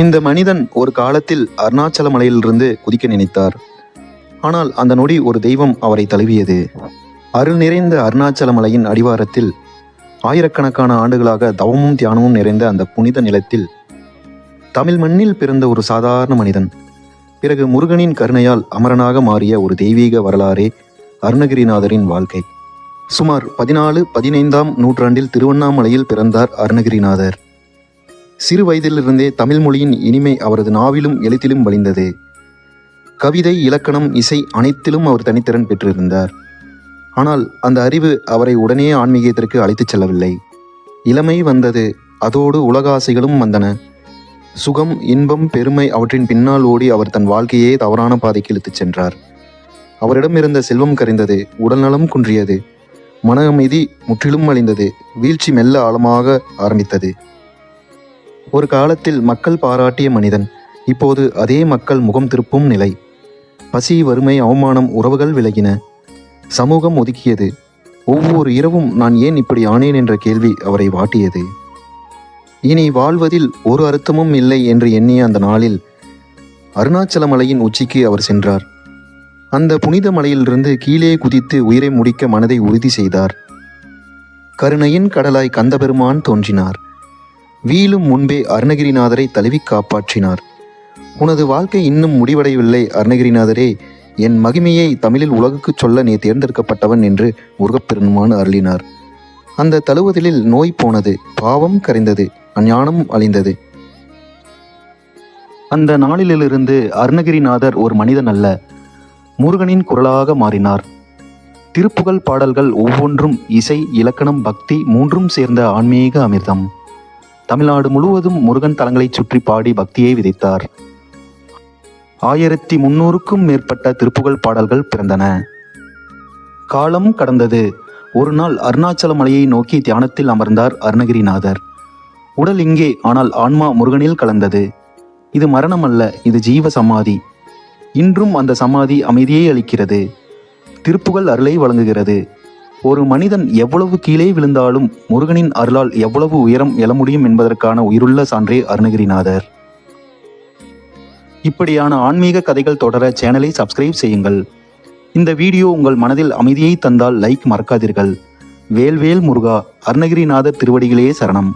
இந்த மனிதன் ஒரு காலத்தில் அருணாச்சல மலையிலிருந்து குதிக்க நினைத்தார். ஆனால் அந்த நொடி ஒரு தெய்வம் அவரை தழுவியது. அருள் நிறைந்த அருணாச்சல மலையின் அடிவாரத்தில் ஆயிரக்கணக்கான ஆண்டுகளாக தவமும் தியானமும் நிறைந்த அந்த புனித நிலத்தில் தமிழ் மண்ணில் பிறந்த ஒரு சாதாரண மனிதன் பிறகு முருகனின் கருணையால் அமரனாக மாறிய ஒரு தெய்வீக வரலாறே அருணகிரிநாதரின் வாழ்க்கை. சுமார் 14-15ஆம் நூற்றாண்டில் திருவண்ணாமலையில் பிறந்தார் அருணகிரிநாதர். சிறு வயதிலிருந்தே தமிழ் மொழியின் இனிமை அவரது நாவிலும் எழுத்திலும் வழிந்தது. கவிதை, இலக்கணம், இசை அனைத்திலும் அவர் தனித்திறன் பெற்றிருந்தார். ஆனால் அந்த அறிவு அவரை உடனே ஆன்மீகத்திற்கு அழைத்துச் செல்லவில்லை. இளமை வந்தது, அதோடு உலக ஆசைகளும் வந்தன. சுகம், இன்பம், பெருமை அவற்றின் பின்னால் ஓடி அவர் தன் வாழ்க்கையே தவறான பாதைக்கு இழுத்துச் சென்றார். அவரிடமிருந்த செல்வம் கரைந்தது, உடல்நலம் குன்றியது, மன அமைதி முற்றிலும் அழிந்தது, வீழ்ச்சி மெல்ல ஆழமாக ஆரம்பித்தது. ஒரு காலத்தில் மக்கள் பாராட்டிய மனிதன் இப்போது அதே மக்கள் முகம் திருப்பும் நிலை. பசி, வறுமை, அவமானம், உறவுகள் விலகின, சமூகம் ஒதுக்கியது. ஒவ்வொரு இரவும் நான் ஏன் இப்படி ஆனேன் என்ற கேள்வி அவரை வாட்டியது. இனி வாழ்வதில் ஒரு அர்த்தமும் இல்லை என்று எண்ணிய அந்த நாளில் அருணாச்சல மலையின் உச்சிக்கு அவர் சென்றார். அந்த புனித மலையிலிருந்து கீழே குதித்து உயிரை முடிக்க மனதை உறுதி செய்தார். கருணையின் கடலாய் கந்தபெருமான் தோன்றினார். வீழும் முன்பே அருணகிரிநாதரை தழுவி காப்பாற்றினார். உனது வாழ்க்கை இன்னும் முடிவடையவில்லை அருணகிரிநாதரே, என் மகிமையை தமிழில் உலகுக்குச் சொல்ல நீ தேர்ந்தெடுக்கப்பட்டவன் என்று முருகப்பெருமான் அருளினார். அந்த தழுவுதலில் நோய் போனது, பாவம் கரைந்தது, அஞ்ஞானம் அழிந்தது. அந்த நாளிலிருந்து அருணகிரிநாதர் ஒரு மனிதன் அல்ல, முருகனின் குரலாக மாறினார். திருப்புகழ் பாடல்கள் ஒவ்வொன்றும் இசை, இலக்கணம், பக்தி மூன்றும் சேர்ந்த ஆன்மீக அமிர்தம். தமிழ்நாடு முழுவதும் முருகன் தலங்களைச் சுற்றி பாடி பக்தியை விதைத்தார். 1300க்கும் மேற்பட்ட திருப்புகழ் பாடல்கள் பிறந்தன. காலம் கடந்தது. ஒரு நாள் அருணாச்சல மலையை நோக்கி தியானத்தில் அமர்ந்தார் அருணகிரிநாதர். உடல் இங்கே, ஆனால் ஆன்மா முருகனில் கலந்தது. இது மரணம் அல்ல, இது ஜீவ சமாதி. இன்றும் அந்த சமாதி அமைதியை அளிக்கிறது, திருப்புகழ் அருளை வழங்குகிறது. ஒரு மனிதன் எவ்வளவு கீழே விழுந்தாலும் முருகனின் அருளால் எவ்வளவு உயரம் எழ முடியும் என்பதற்கான உயிருள்ள சான்றே அருணகிரிநாதர். இப்படியான ஆன்மீக கதைகள் தொடர சேனலை சப்ஸ்கிரைப் செய்யுங்கள். இந்த வீடியோ உங்கள் மனதில் அமைதியை தந்தால் லைக் மறக்காதீர்கள். வேல்வேல் முருகா. அருணகிரிநாதர் திருவடிகளே சரணம்.